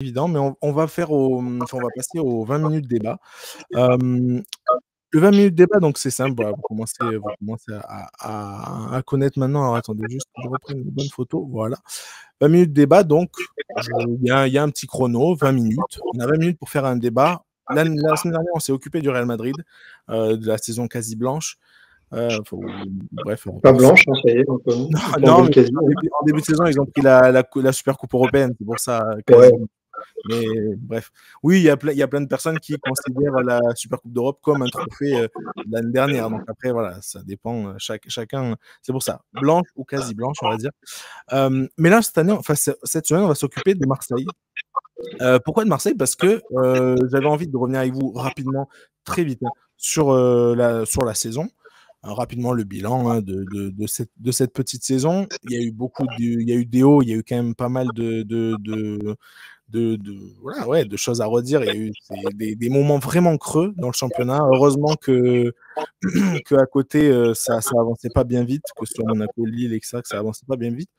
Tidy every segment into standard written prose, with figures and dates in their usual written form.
évident, mais on va on va passer aux 20 minutes débat. Le 20 minutes débat, donc c'est simple, voilà, vous commencez à connaître maintenant. Alors attendez juste que je reprenne une bonne photo, voilà. 20 minutes débat, donc il y a un petit chrono, 20 minutes. On a 20 minutes pour faire un débat. La semaine dernière, on s'est occupé du Real Madrid, de la saison quasi blanche. Bref. Pas blanche, hein, ça y est. Non, mais en début de saison, ils ont pris la Super Coupe européenne, c'est pour ça. Ouais. Mais bref, oui, il y a plein de personnes qui considèrent la Super Coupe d'Europe comme un trophée de l'année dernière. Donc après, voilà, ça dépend. Chacun, c'est pour ça, blanche ou quasi blanche, on va dire. Mais là, cette semaine, on va s'occuper de Marseille. Pourquoi de Marseille? Parce que j'avais envie de revenir avec vous rapidement, très vite, sur la saison. Rapidement le bilan de cette petite saison. Il y a eu il y a eu des hauts, il y a eu quand même pas mal de choses à redire. Il y a eu des moments vraiment creux dans le championnat. Heureusement que à côté, ça avançait pas bien vite, que ce soit Monaco, Lille, et que ça avançait pas bien vite.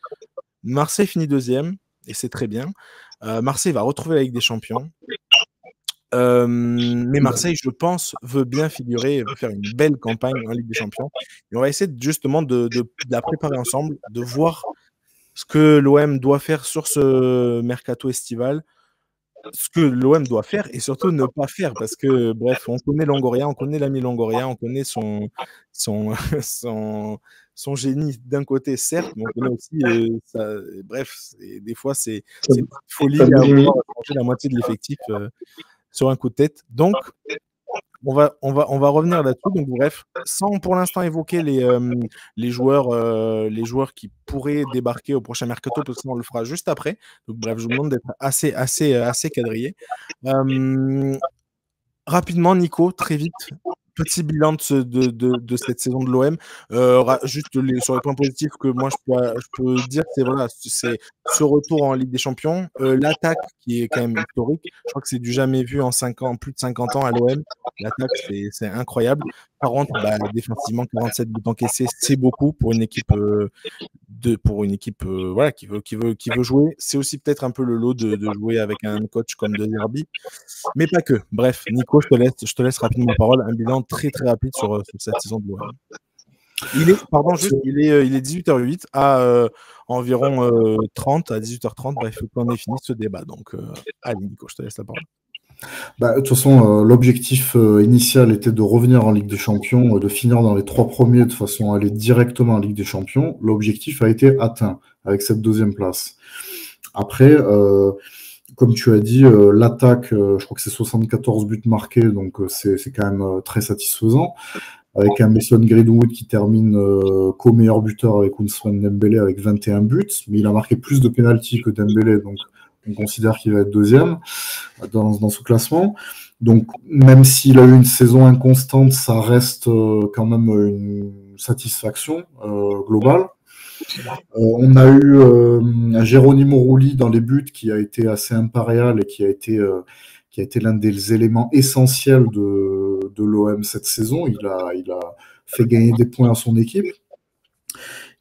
Marseille finit deuxième, et c'est très bien. Marseille va retrouver la Ligue des Champions. Mais Marseille, je pense, veut bien figurer, veut faire une belle campagne en Ligue des Champions. Et on va essayer justement de la préparer ensemble, de voir ce que l'OM doit faire sur ce mercato estival, ce que l'OM doit faire et surtout ne pas faire, parce que bref, on connaît Longoria, on connaît l'ami Longoria, on connaît son génie d'un côté, certes, mais on connaît aussi bref, des fois c'est une folie à vouloir changer la moitié de l'effectif sur un coup de tête. Donc on va revenir là-dessus. Donc bref, sans pour l'instant évoquer les joueurs qui pourraient débarquer au prochain mercato, parce qu'on le fera juste après. Donc bref, je vous demande d'être assez quadrillé. Rapidement, Nico, très vite, petit bilan de cette saison de l'OM. Juste sur les points positifs que moi je peux dire, c'est ce retour en Ligue des Champions, l'attaque qui est quand même historique. Je crois que c'est du jamais vu en plus de 50 ans à l'OM. L'attaque, c'est incroyable. Par contre, défensivement, 47 buts encaissés, c'est beaucoup pour une équipe voilà, qui veut jouer. C'est aussi peut-être un peu le lot de jouer avec un coach comme De Zerbi, mais pas que. Bref, Nico, je te laisse rapidement la parole. Un bilan très très rapide sur cette saison de l'OM. Il est 18h08 à environ 30 à 18h30. Bref, il faut qu'on ait fini ce débat. Donc, allez, Nico, je te laisse la parole. De toute façon, l'objectif initial était de revenir en Ligue des Champions, de finir dans les 3 premiers de façon à aller directement en Ligue des Champions. L'objectif a été atteint avec cette 2e place. Après, comme tu as dit, l'attaque, je crois que c'est 74 buts marqués, donc c'est quand même très satisfaisant. Avec un Mason Greenwood qui termine co-meilleur buteur avec Ousmane Dembélé avec 21 buts, mais il a marqué plus de pénaltys que Dembélé, donc on considère qu'il va être 2e dans ce classement. Donc, même s'il a eu une saison inconstante, ça reste quand même une satisfaction globale. On a eu Geronimo Rulli dans les buts qui a été assez impérial et qui a été l'un des éléments essentiels de l'OM cette saison. Il a fait gagner des points à son équipe.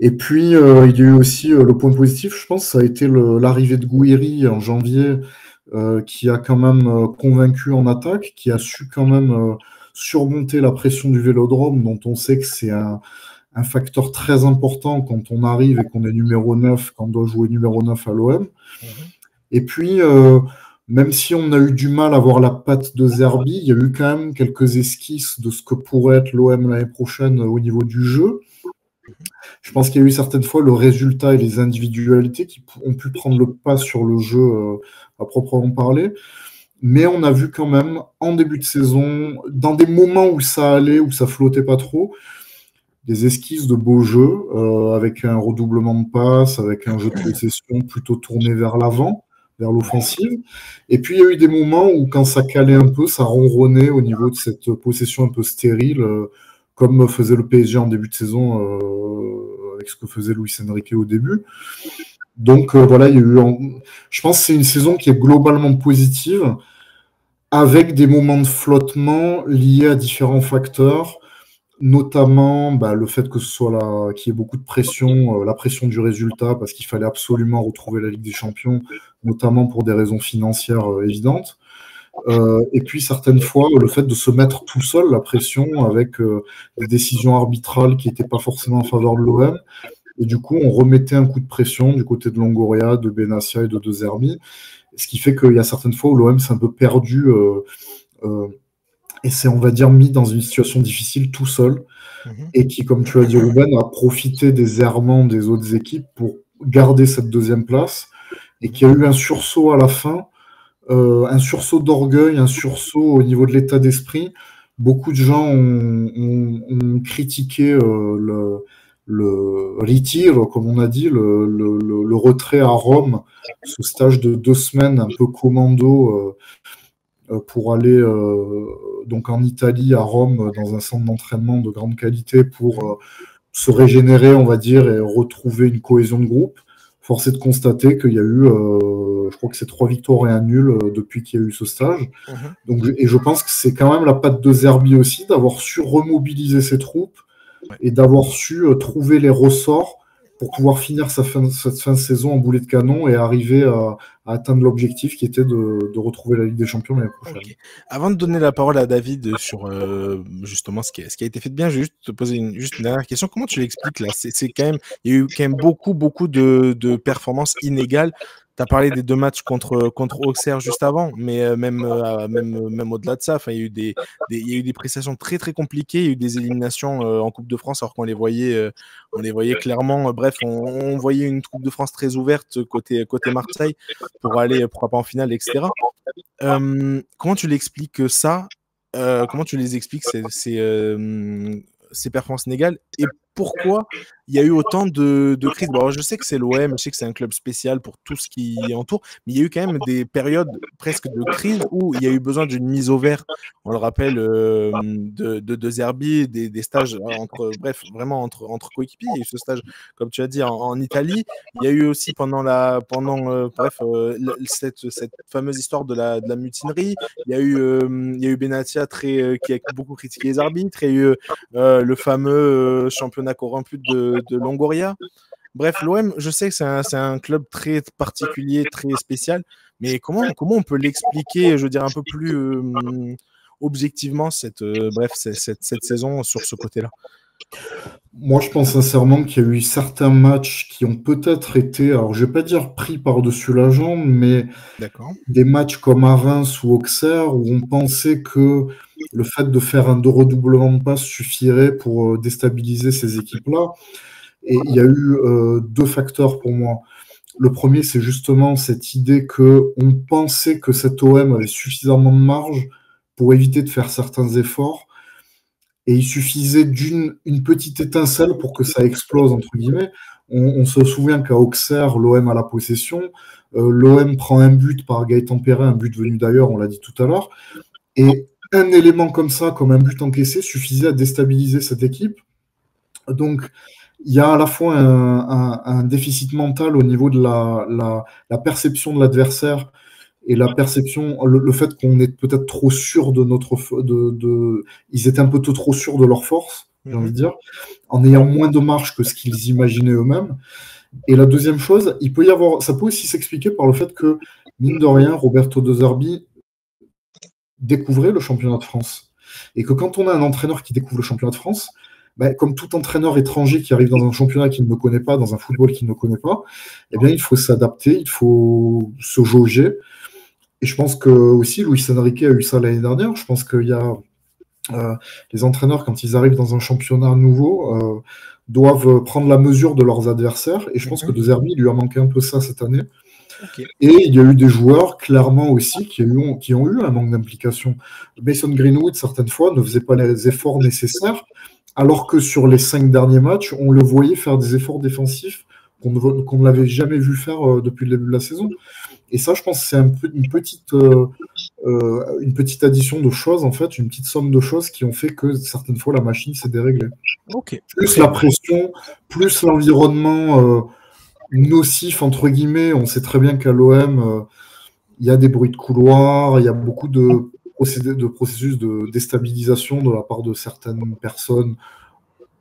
Et puis, il y a eu aussi le point positif, je pense, ça a été l'arrivée de Gouiri en janvier, qui a quand même convaincu en attaque, qui a su quand même surmonter la pression du Vélodrome, dont on sait que c'est un facteur très important quand on arrive et qu'on est numéro 9, quand on doit jouer numéro 9 à l'OM. Et puis, même si on a eu du mal à voir la patte de Zerbi, il y a eu quand même quelques esquisses de ce que pourrait être l'OM l'année prochaine au niveau du jeu. Je pense qu'il y a eu certaines fois le résultat et les individualités qui ont pu prendre le pas sur le jeu à proprement parler. Mais on a vu quand même, en début de saison, dans des moments où ça allait, où ça flottait pas trop, des esquisses de beaux jeux, avec un redoublement de passes, avec un jeu de possession plutôt tourné vers l'avant, vers l'offensive. Et puis, il y a eu des moments où, quand ça calait un peu, ça ronronnait au niveau de cette possession un peu stérile, comme faisait le PSG en début de saison, avec ce que faisait Luis Enrique au début. Donc, voilà, il y a eu... Je pense que c'est une saison qui est globalement positive, avec des moments de flottement liés à différents facteurs. notamment le fait que ce soit qu'il y ait beaucoup de pression, la pression du résultat, parce qu'il fallait absolument retrouver la Ligue des Champions, notamment pour des raisons financières évidentes. Et puis certaines fois, le fait de se mettre tout seul la pression avec des décisions arbitrales qui n'étaient pas forcément en faveur de l'OM. Et du coup, on remettait un coup de pression du côté de Longoria, de Benassia et de Zerbi. Ce qui fait qu'il y a certaines fois où l'OM s'est un peu perdu et s'est, on va dire, mis dans une situation difficile tout seul. Et qui, comme tu as dit, Ruben, a profité des errements des autres équipes pour garder cette deuxième place. Et qu'il y a eu un sursaut à la fin, un sursaut d'orgueil, un sursaut au niveau de l'état d'esprit. Beaucoup de gens ont critiqué le retire, comme on a dit, le retrait à Rome, ce stage de 2 semaines un peu commando pour aller donc en Italie, à Rome, dans un centre d'entraînement de grande qualité pour se régénérer, on va dire, et retrouver une cohésion de groupe. Force est de constater qu'il y a eu, je crois que c'est 3 victoires et un nul depuis qu'il y a eu ce stage. Donc, et je pense que c'est quand même la patte de Zerbi aussi, d'avoir su remobiliser ses troupes et d'avoir su trouver les ressorts pour pouvoir finir cette fin de saison en boulet de canon et arriver à atteindre l'objectif qui était de retrouver la Ligue des Champions l'année prochaine. Okay. Avant de donner la parole à David sur justement ce qui a été fait de bien, je vais juste te poser une dernière question. Comment tu l'expliques là? C'est quand même, il y a eu quand même beaucoup de performances inégales. Tu as parlé des 2 matchs contre Auxerre juste avant, mais même au-delà de ça, il y a eu des prestations très très compliquées, il y a eu des éliminations en Coupe de France alors qu'on les voyait clairement. Bref, on voyait une Coupe de France très ouverte côté Marseille pour aller pourquoi pas en finale, etc. Comment tu l'expliques ça? Comment tu les expliques ces performances inégales et pourquoi il y a eu autant de crises? Bon, je sais que c'est l'OM, je sais que c'est un club spécial pour tout ce qui entoure, mais il y a eu quand même des périodes presque de crise où il y a eu besoin d'une mise au vert, on le rappelle, de Zerbi, des stages vraiment entre coéquipiers. Il y a eu ce stage, comme tu as dit, en Italie. Il y a eu aussi cette fameuse histoire de la mutinerie. Il y a eu Benassia qui a beaucoup critiqué les arbitres. Il y a eu le fameux championnat corrompu de Longoria. Bref, l'OM, je sais que c'est un club très particulier, très spécial, mais comment on peut l'expliquer, je veux dire, un peu plus objectivement cette saison sur ce côté-là? Moi, je pense sincèrement qu'il y a eu certains matchs qui ont peut-être été, alors je ne vais pas dire pris par-dessus la jambe, mais des matchs comme à Reims ou Auxerre où on pensait que le fait de faire un redoublement de passes suffirait pour déstabiliser ces équipes-là. Et il y a eu 2 facteurs pour moi. Le premier, c'est justement cette idée qu'on pensait que cet OM avait suffisamment de marge pour éviter de faire certains efforts. Et il suffisait d'une petite étincelle pour que ça explose, entre guillemets. On se souvient qu'à Auxerre, l'OM a la possession. L'OM prend un but par Gaëtan Perrin, un but venu d'ailleurs, on l'a dit tout à l'heure. Et un élément comme ça, comme un but encaissé, suffisait à déstabiliser cette équipe. Donc, il y a à la fois un déficit mental au niveau de la perception de l'adversaire et la perception, le fait qu'on est peut-être trop sûr de ils étaient un peu trop sûrs de leur force, j'ai envie de dire, en ayant moins de marge que ce qu'ils imaginaient eux-mêmes. Et la deuxième chose, ça peut aussi s'expliquer par le fait que, mine de rien, Roberto De Zerbi découvrait le championnat de France. Et que quand on a un entraîneur qui découvre le championnat de France, comme tout entraîneur étranger qui arrive dans un championnat qu'il ne connaît pas, dans un football qu'il ne connaît pas, eh bien, il faut s'adapter, il faut se jauger. Et je pense que aussi Luis Enrique a eu ça l'année dernière. Je pense qu'il y a les entraîneurs, quand ils arrivent dans un championnat nouveau, doivent prendre la mesure de leurs adversaires. Et je pense que De Zerbi lui a manqué un peu ça cette année. Et il y a eu des joueurs, clairement aussi, qui ont eu un manque d'implication. Mason Greenwood, certaines fois, ne faisait pas les efforts nécessaires, alors que sur les 5 derniers matchs, on le voyait faire des efforts défensifs qu'on ne l'avait jamais vu faire depuis le début de la saison. Et ça, je pense que c'est une petite addition de choses, en fait, une petite somme de choses qui ont fait que certaines fois, la machine s'est déréglée. Plus la pression, plus l'environnement nocif, entre guillemets. On sait très bien qu'à l'OM, il y a des bruits de couloir, il y a beaucoup de processus de déstabilisation de la part de certaines personnes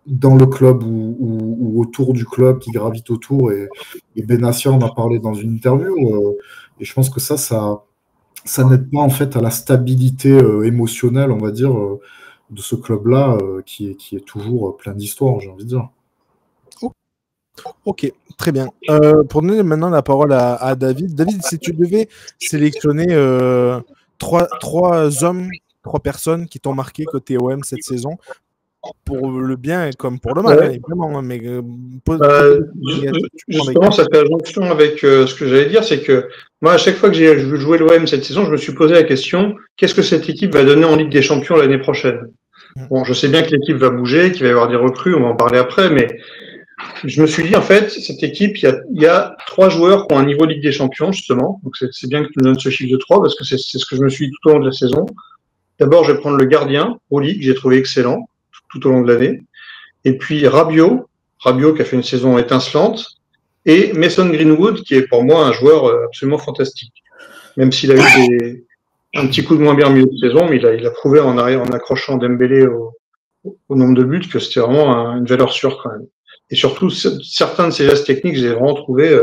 dans le club ou autour du club qui gravitent autour. Et Benassia en a parlé dans une interview. Et je pense que ça n'aide pas en fait à la stabilité émotionnelle, on va dire, de ce club-là qui est toujours plein d'histoires, j'ai envie de dire. Ok, très bien. Pour donner maintenant la parole à David. David, si tu devais sélectionner trois hommes, trois personnes qui t'ont marqué côté OM cette saison, pour le bien comme pour le mal, Ouais. évidemment. Mais justement, ça fait la jonction avec ce que j'allais dire, c'est que moi, à chaque fois que j'ai joué l'OM cette saison, je me suis posé la question, qu'est-ce que cette équipe va donner en Ligue des Champions l'année prochaine? Bon, je sais bien que l'équipe va bouger, qu'il va y avoir des recrues, on va en parler après, mais je me suis dit, en fait, cette équipe, il y a 3 joueurs qui ont un niveau Ligue des Champions, justement. Donc, c'est bien que tu me donnes ce chiffre de 3, parce que c'est ce que je me suis dit tout au long de la saison. D'abord, je vais prendre le gardien, Oli, que j'ai trouvé excellent tout au long de l'année. Et puis, Rabiot qui a fait une saison étincelante. Et Mason Greenwood, qui est pour moi un joueur absolument fantastique. Même s'il a eu un petit coup de moins bien en milieu de saison, mais il a prouvé en accrochant Dembélé au nombre de buts que c'était vraiment une valeur sûre quand même. Et surtout, certains de ces gestes techniques, je les ai vraiment trouvés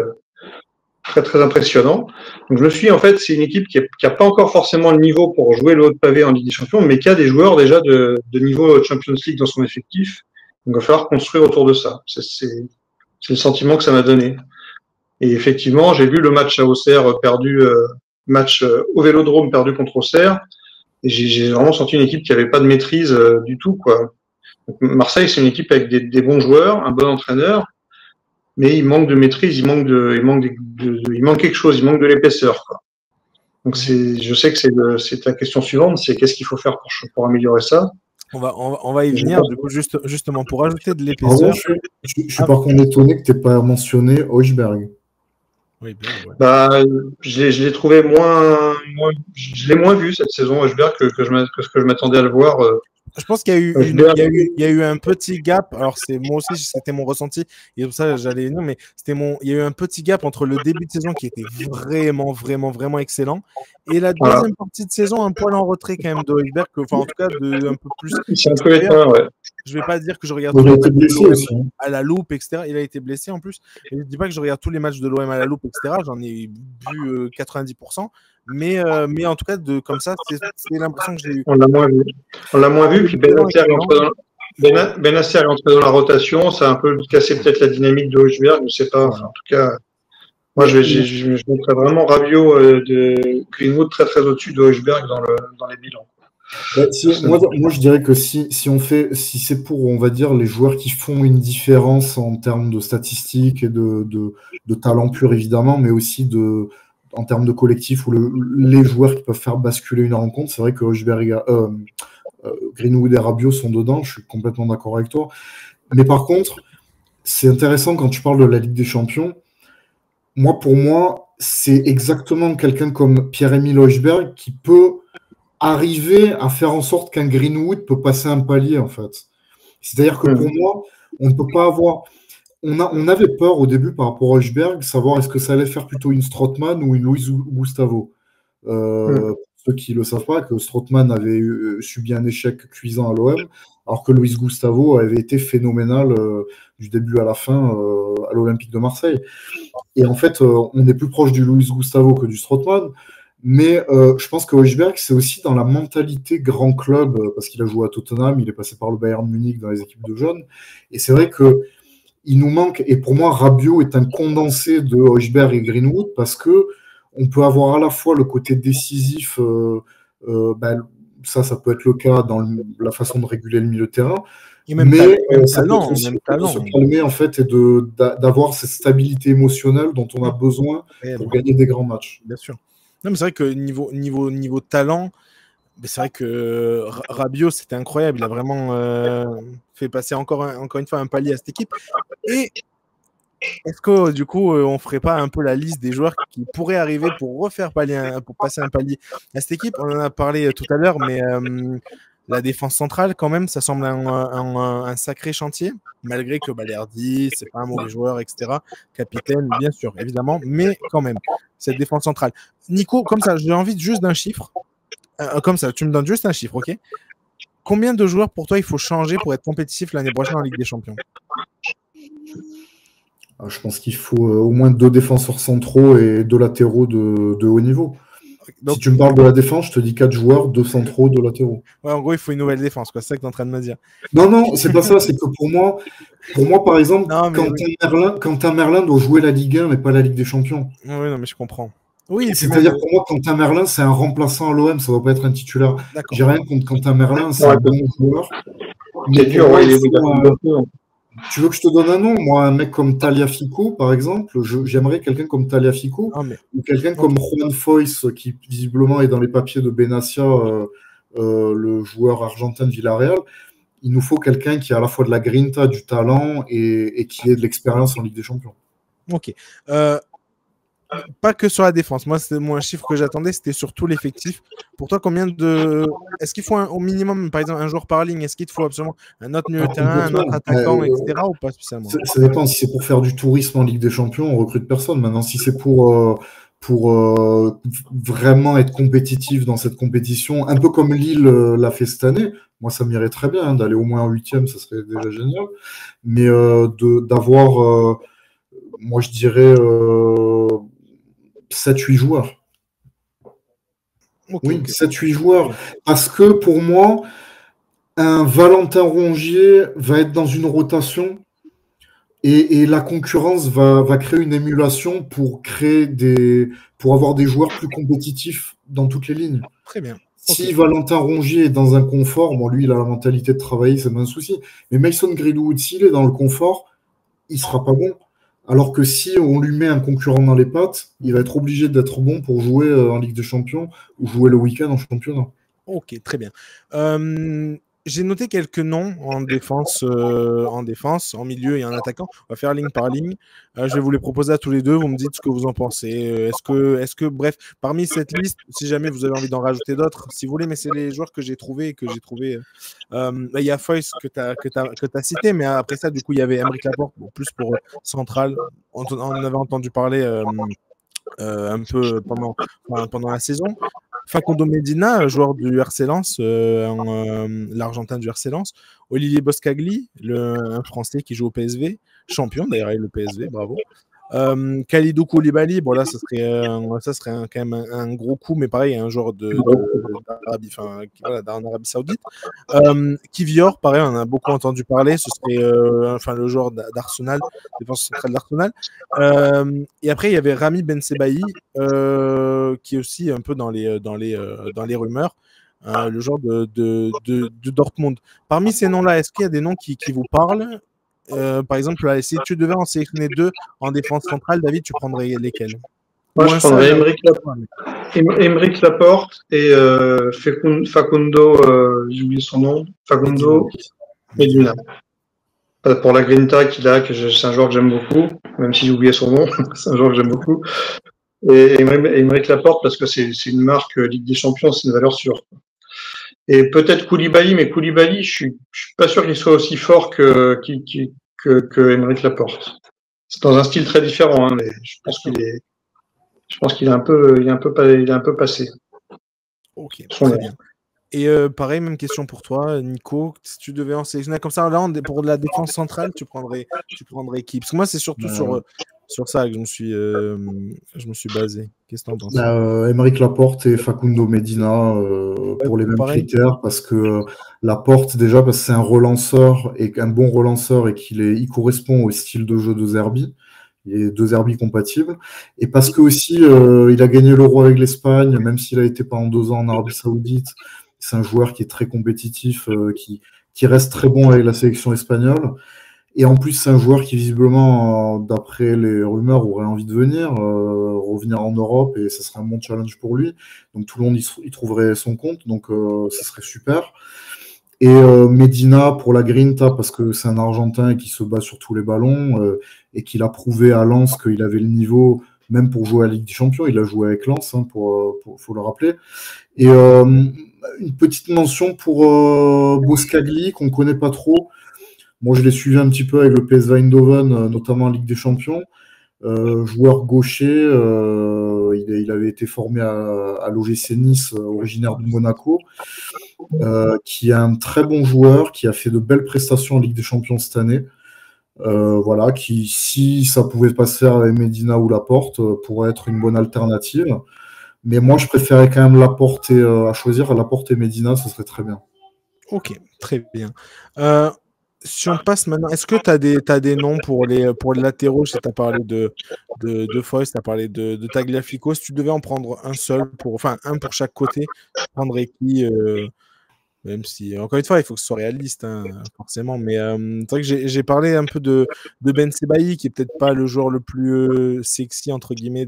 très, très impressionnants. Donc, je me suis dit, en fait, c'est une équipe qui a pas encore forcément le niveau pour jouer le haut de pavé en Ligue des Champions, mais qui a des joueurs déjà de niveau Champions League dans son effectif. Donc, il va falloir construire autour de ça. C'est le sentiment que ça m'a donné. Et effectivement, j'ai vu le match à Auxerre perdu, au Vélodrome perdu contre Auxerre. Et j'ai vraiment senti une équipe qui avait pas de maîtrise du tout, quoi. Donc, Marseille, c'est une équipe avec des bons joueurs, un bon entraîneur, mais il manque de maîtrise, il manque quelque chose, il manque de l'épaisseur, quoi. Donc je sais que c'est ta question suivante, c'est qu'est-ce qu'il faut faire pour améliorer ça. On va y venir, du coup, justement, pour ajouter de l'épaisseur. Je suis par contre étonné que tu n'aies pas mentionné Højbjerg. Oui, bien, ouais. Bah, je l'ai trouvé je l'ai moins vu cette saison, Højbjerg, que ce que je m'attendais à le voir. Je pense qu'il y a eu un petit gap. Alors, moi aussi, c'était mon ressenti. Et pour ça, j'allais dire, mais il y a eu un petit gap entre le début de saison qui était vraiment, vraiment, vraiment excellent. Et la deuxième partie de saison, un poil en retrait quand même de Højbjerg, enfin, en tout cas, un peu plus. C'est un peu éteint, ouais. Je ne vais pas dire que je regarde tous les matchs de l'OM à la loupe, etc. Il a été blessé en plus. Et je ne dis pas que je regarde tous les matchs de l'OM à la loupe, etc. J'en ai vu 90%. Mais en tout cas, comme ça, c'est l'impression que j'ai eu. On l'a moins vu. Puis Benasser est entré dans la rotation. Ça a un peu cassé peut-être la dynamique de Højbjerg. Je ne sais pas. Enfin, en tout cas, moi, je mettrais vraiment Rabiot de Greenwood très, très au-dessus de Højbjerg dans les bilans. Moi, je dirais que si c'est pour, on va dire, les joueurs qui font une différence en termes de statistiques et de talent pur, évidemment, mais aussi en termes de collectif ou les joueurs qui peuvent faire basculer une rencontre, c'est vrai que Greenwood et Rabiot sont dedans, je suis complètement d'accord avec toi. Mais par contre, c'est intéressant quand tu parles de la Ligue des Champions. Pour moi, c'est exactement quelqu'un comme Pierre-Emile Højbjerg qui peut arriver à faire en sorte qu'un Greenwood peut passer un palier, en fait. C'est-à-dire que pour moi, on ne peut pas avoir... On avait peur au début par rapport à Højbjerg, savoir est-ce que ça allait faire plutôt une Strootman ou une Luis Gustavo. Ceux qui ne le savent pas, que Strootman avait subi un échec cuisant à l'OM, alors que Luis Gustavo avait été phénoménal du début à la fin à l'Olympique de Marseille. Et en fait, on est plus proche du Luis Gustavo que du Strootman. Mais je pense que Højbjerg, c'est aussi dans la mentalité grand club, parce qu'il a joué à Tottenham, il est passé par le Bayern Munich dans les équipes de jeunes. Et c'est vrai qu'il nous manque, et pour moi, Rabiot est un condensé de Højbjerg et Greenwood, parce que on peut avoir à la fois le côté décisif, ça peut être le cas dans la façon de réguler le milieu de terrain, mais ça peut être aussi de se calmer en fait, et d'avoir cette stabilité émotionnelle dont on a besoin pour gagner des grands matchs. Bien sûr. Non, mais c'est vrai que niveau talent, c'est vrai que Rabiot, c'était incroyable. Il a vraiment fait passer encore une fois un palier à cette équipe. Et est-ce que du coup, on ferait pas un peu la liste des joueurs qui pourraient arriver pour passer un palier à cette équipe? On en a parlé tout à l'heure, mais la défense centrale, quand même, ça semble un sacré chantier, malgré que Balerdi, c'est pas un mauvais joueur, etc. Capitaine, bien sûr, évidemment, mais quand même, cette défense centrale. Nico, comme ça, j'ai envie juste d'un chiffre. Comme ça, tu me donnes juste un chiffre, ok? Combien de joueurs pour toi il faut changer pour être compétitif l'année prochaine en Ligue des Champions? Je pense qu'il faut au moins 2 défenseurs centraux et 2 latéraux de haut niveau. Donc, si tu me parles de la défense, je te dis 4 joueurs, 2 centraux, 2 latéraux. Ouais, en gros, il faut une nouvelle défense, quoi. C'est ça que tu es en train de me dire. Non, c'est pas ça. C'est que pour moi, par exemple, Quentin Merlin doit jouer la Ligue 1, mais pas la Ligue des Champions. Oui, non, mais je comprends. Oui, c'est-à-dire pour moi, Quentin Merlin, c'est un remplaçant à l'OM, ça ne va pas être un titulaire. J'ai rien contre Quentin Merlin, c'est un bon joueur. C'est dur, tu veux que je te donne un nom? Moi, un mec comme Tagliafico, par exemple, j'aimerais quelqu'un comme Tagliafico ou quelqu'un comme Juan Foyce, qui visiblement est dans les papiers de Benassia, le joueur argentin de Villarreal. Il nous faut quelqu'un qui a à la fois de la grinta, du talent et qui ait de l'expérience en Ligue des Champions. Ok. Pas que sur la défense. Moi, un chiffre que j'attendais, c'était surtout l'effectif. Pour toi, combien de. Est-ce qu'il faut au minimum, par exemple, un joueur par ligne? Est-ce qu'il te faut absolument un autre milieu de terrain, un autre attaquant, etc. ou pas spécialement? Ça dépend. Si c'est pour faire du tourisme en Ligue des Champions, on recrute personne. Maintenant, si c'est pour vraiment être compétitif dans cette compétition, un peu comme Lille l'a fait cette année, moi, ça m'irait très bien d'aller au moins en 8e, ça serait déjà génial. Mais d'avoir, moi, je dirais 7-8 joueurs. Oui, 7-8 joueurs. Parce que pour moi, un Valentin Rongier va être dans une rotation et la concurrence va créer une émulation pour avoir des joueurs plus compétitifs dans toutes les lignes. Très bien. Si Valentin Rongier est dans un confort, bon, lui, il a la mentalité de travailler, c'est pas un souci. Mais Mason Greenwood, s'il est dans le confort, il sera pas bon. Alors que si on lui met un concurrent dans les pattes, il va être obligé d'être bon pour jouer en Ligue des Champions ou jouer le week-end en championnat. Ok, très bien. J'ai noté quelques noms en défense, en milieu et en attaquant. On va faire ligne par ligne. Je vais vous les proposer à tous les deux. Vous me dites ce que vous en pensez. Est-ce que, bref, parmi cette liste, si jamais vous avez envie d'en rajouter d'autres, si vous voulez, mais c'est les joueurs que j'ai trouvés. Il y a Foyce que tu as cité, mais après ça, du coup, il y avait Aymeric Laporte, plus pour central. On avait entendu parler un peu pendant la saison. Facundo Medina, joueur du RC Lens, l'Argentin du RC Lens. Olivier Boscagli, un Français qui joue au PSV, champion d'ailleurs avec le PSV, bravo. Kalidou Koulibaly, bon là ça serait quand même un gros coup, mais pareil, un joueur d'Arabie Saoudite. Kivior, pareil, on en a beaucoup entendu parler, ce serait le joueur d'Arsenal, défense centrale d'Arsenal. Et après il y avait Rami Bensebaï, qui est aussi un peu dans les rumeurs. Le joueur de Dortmund. Parmi ces noms-là, est-ce qu'il y a des noms qui vous parlent? Par exemple, là, si tu devais en sélectionner 2 en défense centrale, David, tu prendrais lesquels? Moi, je prendrais Aymeric Laporte et Facundo, j'ai oublié son nom, Facundo Medina. Pour la grinta qu'il a, c'est un joueur que j'aime beaucoup, même si j'ai oublié son nom, c'est un joueur que j'aime beaucoup. Et Aymeric Laporte, parce que c'est une marque Ligue des Champions, c'est une valeur sûre. Et peut-être Koulibaly, mais Koulibaly, je suis pas sûr qu'il soit aussi fort que Aymeric Laporte. C'est dans un style très différent, hein, mais je pense qu'il est un peu passé. Ok, très bien. Et pareil, même question pour toi, Nico. Si tu devais en sélectionner comme ça, là, pour la défense centrale, tu prendrais qui? Parce que moi, c'est surtout sur ça que je me suis basé. Qu'est-ce que tu en penses? Aymeric Laporte et Facundo Medina pour les mêmes critères, parce que Laporte, déjà, parce que c'est un relanceur et un bon relanceur et il correspond au style de jeu de Zerbi. Il est 2 Zerbi compatibles. Et parce que aussi, il a gagné l'Euro avec l'Espagne, même s'il a été pendant 2 ans en Arabie Saoudite. C'est un joueur qui est très compétitif, qui reste très bon avec la sélection espagnole. Et en plus, c'est un joueur qui, visiblement, d'après les rumeurs, aurait envie de revenir en Europe, et ce serait un bon challenge pour lui. Donc tout le monde y trouverait son compte, donc ce serait super. Et Medina pour la grinta, parce que c'est un Argentin qui se bat sur tous les ballons, et qu'il a prouvé à Lens qu'il avait le niveau, même pour jouer à la Ligue des Champions. Il a joué avec Lens, hein, faut le rappeler. Et une petite mention pour Boscagli, qu'on ne connaît pas trop. Moi, je l'ai suivi un petit peu avec le PSV Eindhoven, notamment en Ligue des Champions. Joueur gaucher, il avait été formé à l'OGC Nice, originaire de Monaco, qui est un très bon joueur, qui a fait de belles prestations en Ligue des Champions cette année. Voilà, qui, si ça pouvait passer avec Medina ou Laporte, pourrait être une bonne alternative. Mais moi, je préférais quand même Laporte à choisir. Laporte et Medina, ce serait très bien. Ok, très bien. Si on passe maintenant, est-ce que tu as des noms pour les latéraux? Tu as parlé de Foyth, tu as parlé de Tagliafico. Si tu devais en prendre un seul, enfin un pour chaque côté, tu prendrais qui même si, encore une fois, il faut que ce soit réaliste, hein, forcément. Mais c'est vrai que j'ai parlé un peu de Ben Sebaï, qui est peut-être pas le joueur le plus sexy, entre guillemets,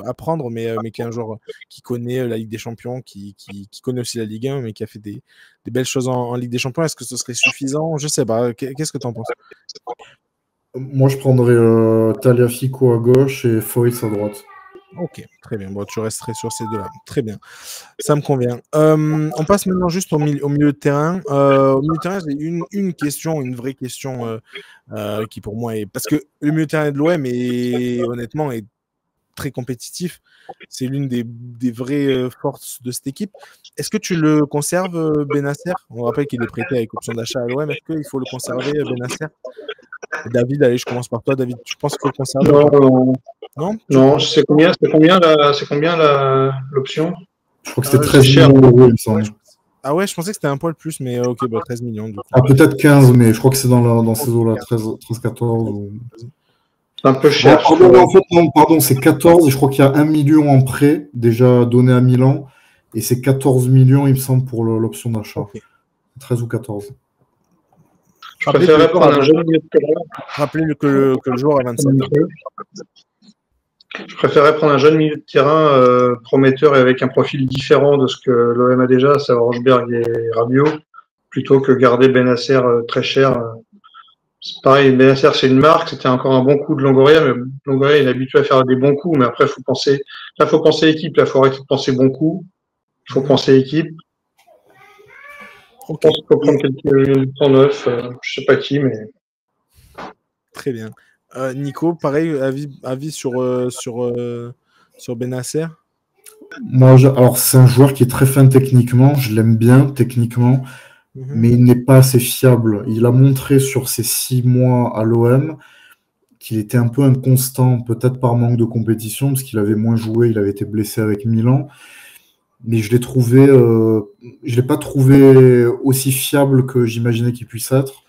à prendre, mais qui est un joueur qui connaît la Ligue des Champions, qui connaît aussi la Ligue 1, mais qui a fait des belles choses en Ligue des Champions. Est-ce que ce serait suffisant? Je sais pas. Qu'est-ce que tu en penses? Moi, je prendrais Tagliafico à gauche et Foyth à droite. Ok, très bien. Bon, tu resterais sur ces deux-là. Très bien. Ça me convient. On passe maintenant juste au milieu de terrain. Au milieu de terrain, j'ai une question, une vraie question qui pour moi est... Parce que le milieu de terrain de l'OM est honnêtement est très compétitif. C'est l'une des vraies forces de cette équipe. Est-ce que tu le conserves, Bennacer? On rappelle qu'il est prêté avec option d'achat à l'OM. Est-ce qu'il faut le conserver, Bennacer? David, allez, je commence par toi. David, tu penses qu'il faut le conserver? Non, c'est combien l'option? Je crois que c'était 13 cher millions d'euros, il me semble. Ah ouais, je pensais que c'était un poil plus, mais ok, 13 millions. Du coup. Ah, peut-être 15, mais je crois que c'est dans ces eaux-là, 13-14. Ou... C'est un peu cher. En fait, non, pardon, c'est 14, et je crois qu'il y a 1 million en prêt, déjà donné à Milan, et c'est 14 millions, il me semble, pour l'option d'achat. Okay. 13 ou 14. Je préférerais prendre un jeune milieu de terrain. Rappelez que le joueur a 27 ans. Je préférerais prendre un jeune milieu de terrain prometteur et avec un profil différent de ce que l'OM a déjà, à savoir Rosberg et Rabiot, plutôt que garder Bennacer très cher. C'est pareil, Bennacer c'est une marque, c'était encore un bon coup de Longoria, mais Longoria il est habitué à faire des bons coups, mais après faut penser équipe, là faut arrêter de penser bons coups, il faut penser équipe. Okay. Je pense qu'il faut prendre quelqu'un en neuf, je sais pas qui, mais... Très bien. Nico, pareil, avis sur Bennacer? Moi, alors c'est un joueur qui est très fin techniquement, je l'aime bien techniquement, mais il n'est pas assez fiable. Il a montré sur ses 6 mois à l'OM qu'il était un peu inconstant, peut-être par manque de compétition, parce qu'il avait moins joué, il avait été blessé avec Milan. Mais je l'ai pas trouvé aussi fiable que j'imaginais qu'il puisse être.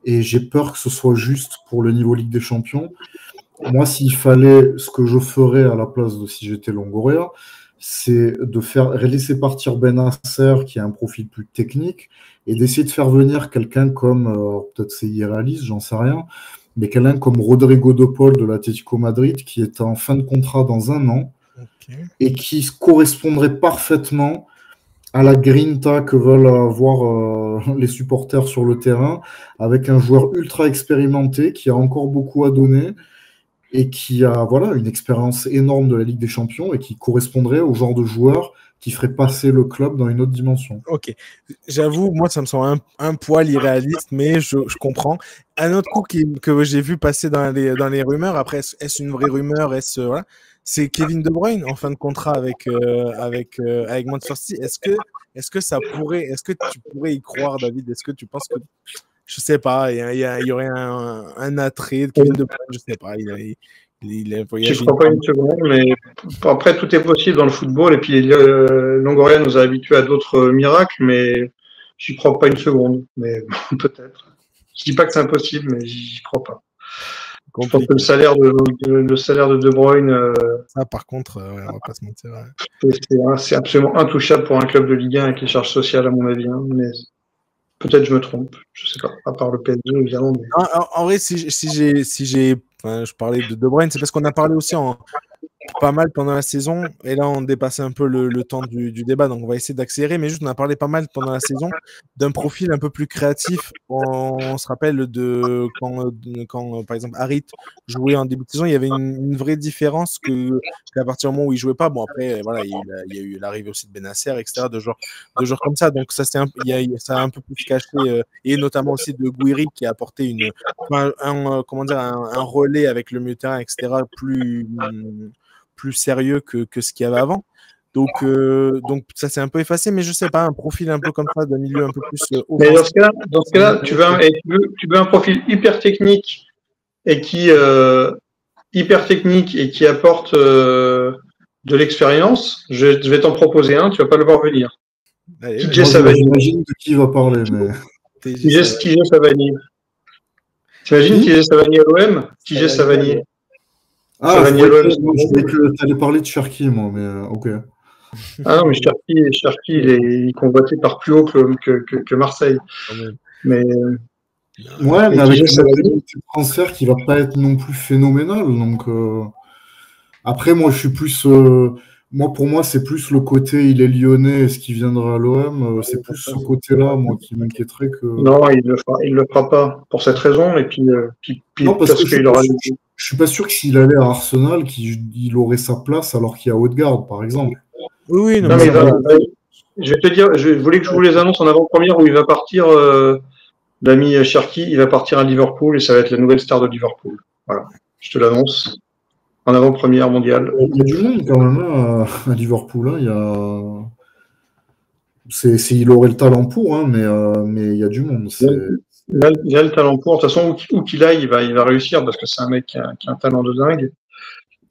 Et j'ai peur que ce soit juste pour le niveau Ligue des Champions. Moi, s'il fallait, ce que je ferais à la place de si j'étais Longoria, c'est de laisser partir Bennacer, qui a un profil plus technique, et d'essayer de faire venir quelqu'un comme, peut-être c'est irréaliste, j'en sais rien, mais quelqu'un comme Rodrigo de Paul de l'Atlético Madrid, qui est en fin de contrat dans 1 an, et qui correspondrait parfaitement à la grinta que veulent avoir les supporters sur le terrain, avec un joueur ultra expérimenté qui a encore beaucoup à donner et qui a une expérience énorme de la Ligue des Champions et qui correspondrait au genre de joueur qui ferait passer le club dans une autre dimension. Ok, j'avoue, moi ça me semble un poil irréaliste, mais je comprends. Un autre coup que j'ai vu passer dans les rumeurs, après est-ce une vraie rumeur, voilà, c'est Kevin De Bruyne en fin de contrat avec Manchester City. Est-ce que tu pourrais y croire, David? Est-ce que tu penses que, je sais pas, il y aurait un attrait de Kevin De Bruyne, je sais pas, il a voyagé. Je ne crois pas une seconde, mais après tout est possible dans le football, et puis Longoria nous a habitués à d'autres miracles, mais j'y crois pas une seconde, mais peut-être. Je dis pas que c'est impossible, mais j'y crois pas. Je pense que le salaire de De Bruyne, ça par contre, on va pas se mentir. Ouais. C'est absolument intouchable pour un club de Ligue 1 avec les charges sociales, à mon avis, hein, mais peut-être je me trompe, je sais pas, à part le PSG évidemment. Mais... En vrai, si je parlais de Bruyne, c'est parce qu'on a parlé aussi pas mal pendant la saison, et là on dépassait un peu le temps du débat, donc on va essayer d'accélérer, mais juste on a parlé pas mal pendant la saison d'un profil un peu plus créatif. On se rappelle de quand par exemple Harit jouait en début de saison, il y avait une vraie différence qu'à partir du moment où il jouait pas. Bon après voilà, il y a eu l'arrivée aussi de Bennacer, etc., de joueurs comme ça, donc ça ça a un peu plus caché, et notamment aussi de Gouiri qui a apporté un relais avec le milieu de terrain, etc., plus sérieux que ce qu'il y avait avant. Donc ça s'est un peu effacé, mais je sais pas, un profil un peu comme ça, d'un milieu un peu plus Mais offensif. dans ce cas-là, tu veux un profil hyper technique et qui apporte de l'expérience. Je vais t'en proposer un, tu vas pas le voir venir. Allez, TJ Savanier. J'imagine de qui il va parler, mais... TJ Savanier. T'imagines TJ Savanier à l'OM? TJ Savanier. Ah, Savanier à l'OM. je croyais que tu allais parler de Cherki, moi, mais ok. Ah non, mais Cherki, il est convoité par plus haut que Marseille. Mais ouais, mais avec une indemnité de transfert qui va pas être non plus phénoménale. Donc après, moi, je suis plus. Pour moi, c'est plus le côté il est lyonnais, est-ce qu'il viendra à l'OM? C'est plus ce côté-là, moi, qui m'inquiéterait que. Non, il le fera pas pour cette raison. Et puis, non, parce que je suis pas sûr que s'il allait à Arsenal, qu'il aurait sa place alors qu'il y a Odegaard, par exemple. Oui, non, mais je vais te dire, je voulais que je vous les annonce en avant-première où il va partir, l'ami Cherki, il va partir à Liverpool et ça va être la nouvelle star de Liverpool. Voilà, je te l'annonce. En avant-première mondiale. Il y a du monde quand même à Liverpool. Hein. Il aurait le talent pour, hein, mais il y a du monde. Il a le talent pour. De toute façon, où qu'il aille, il va réussir parce que c'est un mec qui a un talent de dingue.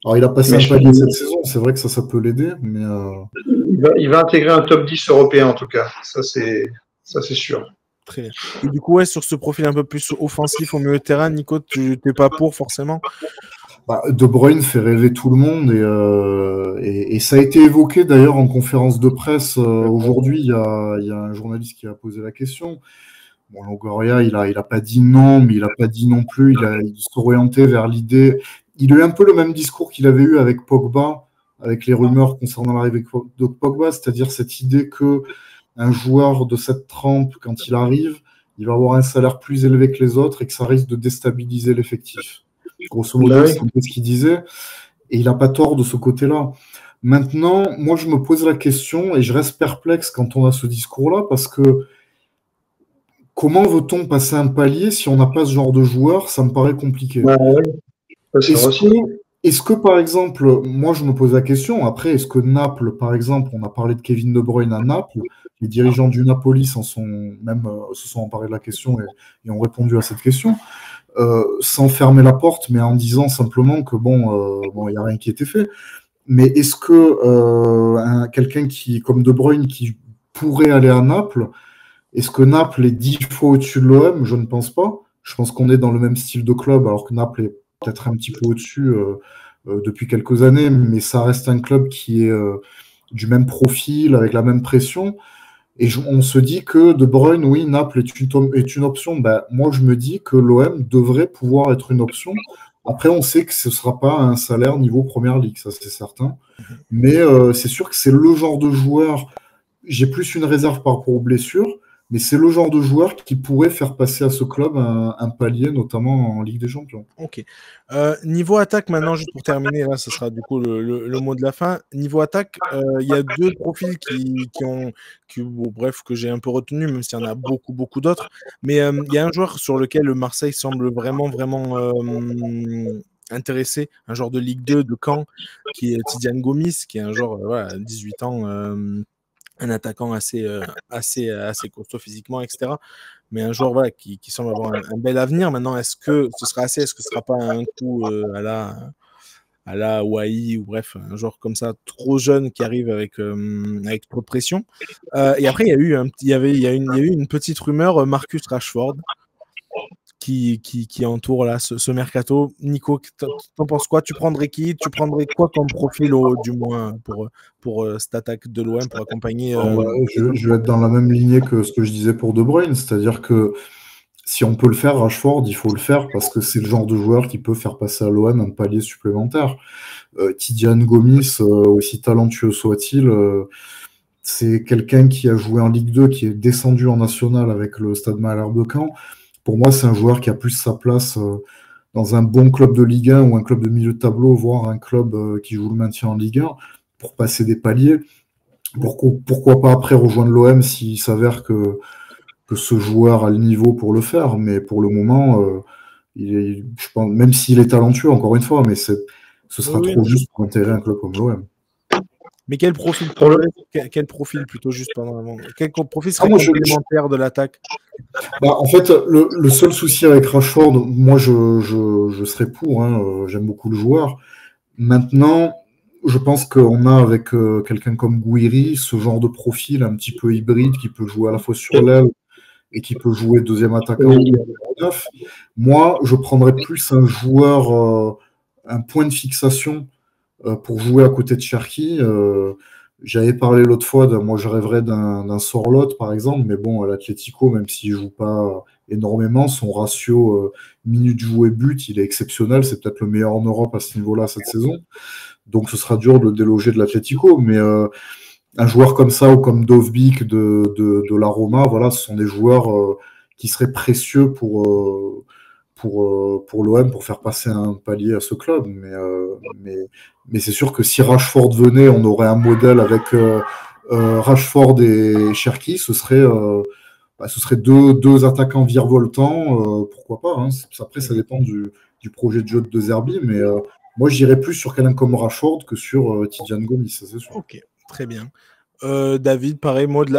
Alors, il a passé un palier cette saison, c'est vrai que ça peut l'aider, mais... Il va intégrer un top 10 européen, en tout cas. Ça, c'est sûr. Très bien. Et du coup, sur ce profil un peu plus offensif au milieu de terrain, Nico, tu n'es pas pour forcément? De Bruyne fait rêver tout le monde et ça a été évoqué d'ailleurs en conférence de presse aujourd'hui. Il y a un journaliste qui a posé la question. Bon, Longoria, il a pas dit non, mais il a pas dit non plus. Il s'est orienté vers l'idée. Il a eu un peu le même discours qu'il avait eu avec Pogba, avec les rumeurs concernant l'arrivée de Pogba, c'est-à-dire cette idée que un joueur de cette trempe, quand il arrive, il va avoir un salaire plus élevé que les autres et que ça risque de déstabiliser l'effectif. Grosso modo, c'est un peu ce qu'il disait. Et il n'a pas tort de ce côté-là. Maintenant, moi, je me pose la question et je reste perplexe quand on a ce discours-là parce que comment veut-on passer un palier si on n'a pas ce genre de joueur? Ça me paraît compliqué. Est-ce que, par exemple, moi, je me pose la question, après, est-ce que Naples, par exemple, on a parlé de Kevin De Bruyne à Naples, les dirigeants du Napoli se sont emparés de la question et ont répondu à cette question. Sans fermer la porte, mais en disant simplement que il n'y a rien qui a été fait. Mais est-ce que quelqu'un comme De Bruyne qui pourrait aller à Naples, est-ce que Naples est 10 fois au-dessus de l'OM? Je ne pense pas. Je pense qu'on est dans le même style de club, alors que Naples est peut-être un petit peu au-dessus depuis quelques années, mais ça reste un club qui est du même profil, avec la même pression. Et on se dit que De Bruyne, oui, Naples est une option. Moi, je me dis que l'OM devrait pouvoir être une option. Après, on sait que ce ne sera pas un salaire niveau Première Ligue, ça c'est certain. Mais c'est sûr que c'est le genre de joueur, j'ai plus une réserve par rapport aux blessures, mais c'est le genre de joueur qui pourrait faire passer à ce club un palier, notamment en Ligue des Champions. Ok. Niveau attaque, maintenant, juste pour terminer, là, ce sera du coup le mot de la fin. Niveau attaque, il y a deux profils que j'ai un peu retenu, même s'il y en a beaucoup, beaucoup d'autres. Mais il y a un joueur sur lequel le Marseille semble vraiment, vraiment intéressé, un joueur de Ligue 2 de Caen, qui est Tidiane Gomis, qui est un joueur, 18 ans, un attaquant assez costaud physiquement, etc. Mais un joueur qui semble avoir un bel avenir. Maintenant, est-ce que ce sera assez? Est-ce que ce ne sera pas un coup à la Wai ou bref, un joueur comme ça, trop jeune qui arrive avec trop de pression? Et après, il y a eu une petite rumeur, Marcus Rashford, qui entoure là ce mercato. Nico, t'en penses quoi? Tu prendrais qui? Tu prendrais quoi comme profil, du moins, pour cette attaque de l'OM, pour accompagner je vais être dans la même lignée que ce que je disais pour De Bruyne, c'est-à-dire que si on peut le faire, Rashford, il faut le faire parce que c'est le genre de joueur qui peut faire passer à l'OM un palier supplémentaire. Tidiane Gomis, aussi talentueux soit-il, c'est quelqu'un qui a joué en Ligue 2, qui est descendu en National avec le Stade Malherbe de Caen. Pour moi, c'est un joueur qui a plus sa place dans un bon club de Ligue 1 ou un club de milieu de tableau, voire un club qui joue le maintien en Ligue 1 pour passer des paliers. Pourquoi pas après rejoindre l'OM s'il s'avère que ce joueur a le niveau pour le faire. Mais pour le moment, je pense, même s'il est talentueux, encore une fois, mais ce sera Oui, trop juste pour intégrer un club comme l'OM. mais quel profil quel profil plutôt juste pendant quel profil serait complémentaire de l'attaque? En fait, le seul souci avec Rashford, moi je serais pour, hein, j'aime beaucoup le joueur. Maintenant, je pense qu'on a avec quelqu'un comme Gouiri ce genre de profil un petit peu hybride qui peut jouer à la fois sur l'aile et qui peut jouer deuxième attaquant ou numéro 9. Moi, je prendrais plus un joueur, un point de fixation pour jouer à côté de Cherki. J'avais parlé l'autre fois, moi je rêverais d'un Sorloth par exemple, mais bon, à l'Atlético, même s'il joue pas énormément, son ratio minutes jouées but, il est exceptionnel, c'est peut-être le meilleur en Europe à ce niveau-là cette saison. Donc ce sera dur de le déloger de l'Atlético, mais un joueur comme ça ou comme Dovbyk de la Roma, voilà, ce sont des joueurs qui seraient précieux pour l'OM pour faire passer un palier à ce club. Mais c'est sûr que si Rashford venait, on aurait un modèle avec Rashford et Cherki, ce serait deux attaquants virevoltants, pourquoi pas. Hein. Après, ça dépend du projet de jeu de De Zerbi, mais moi, j'irais plus sur quelqu'un comme Rashford que sur Tidjane Gomis, ça c'est sûr. Ok, très bien. David, pareil, mot de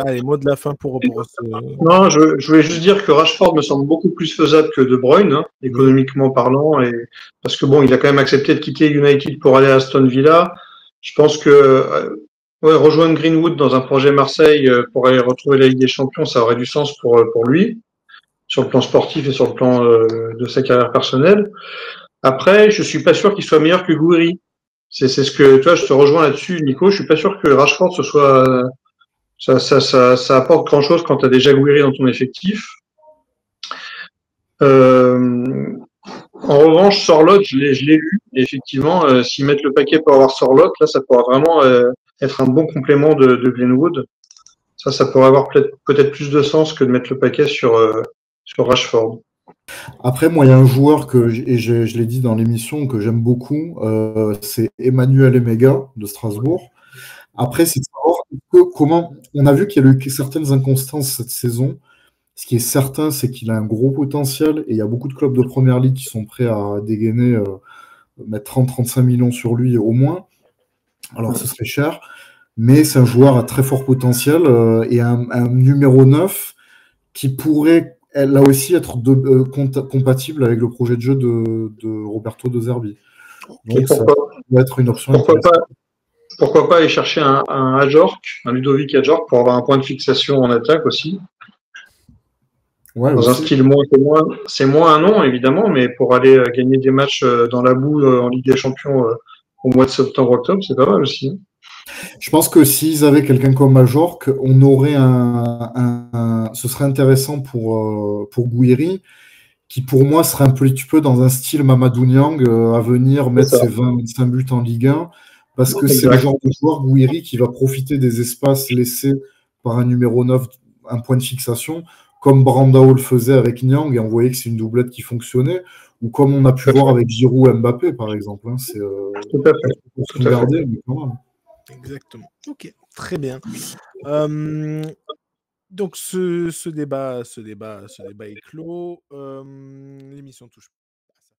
la fin pour ce... Non, je voulais juste dire que Rashford me semble beaucoup plus faisable que De Bruyne, hein, économiquement parlant, et parce que bon, il a quand même accepté de quitter United pour aller à Aston Villa. Je pense que rejoindre Greenwood dans un projet Marseille pour aller retrouver la Ligue des Champions, ça aurait du sens pour lui, sur le plan sportif et sur le plan de sa carrière personnelle. Après, je suis pas sûr qu'il soit meilleur que Gouiri. C'est ce que, tu vois, je te rejoins là-dessus, Nico. Je suis pas sûr que Rashford ce soit ça apporte grand chose quand tu as déjà Gouiri dans ton effectif. En revanche, Sorloth, je l'ai lu. Et effectivement, s'ils mettent le paquet pour avoir Sorloth, là, ça pourra vraiment être un bon complément de Greenwood. Ça pourrait avoir peut-être plus de sens que de mettre le paquet sur Rashford. Après, moi, il y a un joueur je l'ai dit dans l'émission, que j'aime beaucoup, c'est Emmanuel Emega de Strasbourg. Après, c'est de savoir comment. On a vu qu'il y a eu certaines inconstances cette saison. Ce qui est certain, c'est qu'il a un gros potentiel et il y a beaucoup de clubs de première ligue qui sont prêts à dégainer, mettre 30-35 millions sur lui au moins. Alors, ce serait cher, mais c'est un joueur à très fort potentiel et un numéro 9 qui pourrait là aussi être compatible avec le projet de jeu de Roberto De Zerbi. Donc, ça peut être une option intéressante. Pourquoi pas aller chercher un Ajorc, un Ludovic Ajorc pour avoir un point de fixation en attaque aussi. Ouais, dans un style c'est moins un nom évidemment, mais pour aller gagner des matchs dans la boue en Ligue des Champions au mois de septembre-octobre, c'est pas mal aussi. Je pense que s'ils avaient quelqu'un comme Majorque, on aurait ce serait intéressant pour Gouiri, qui pour moi serait un petit peu dans un style Mamadou Niang à venir mettre ses 25 buts en Ligue 1, parce que c'est le genre de joueur Gouiri qui va profiter des espaces laissés par un numéro 9, un point de fixation, comme Brandao le faisait avec Niang, et on voyait que c'est une doublette qui fonctionnait, ou comme on a pu voir avec Giroud et Mbappé, par exemple. Hein. C'est tout à fait. Pour se regarder, mais quand même. Exactement. Ok, très bien. Donc ce débat est clos. L'émission touche